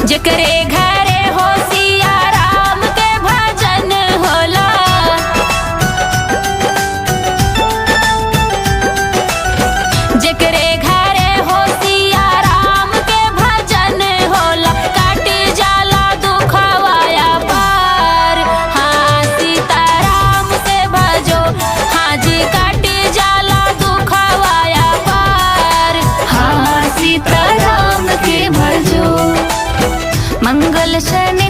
जेकरे घरे हो सिया राम के भजन होला। जेकरे घरे हो सिया राम के भजन होला, काटी जाला दुखवाया पार। हाँ सीताराम से भजो, हाँ जी काटी जाला दुखवाया पार। हाँ सीताराम के भजो। मंगल शनि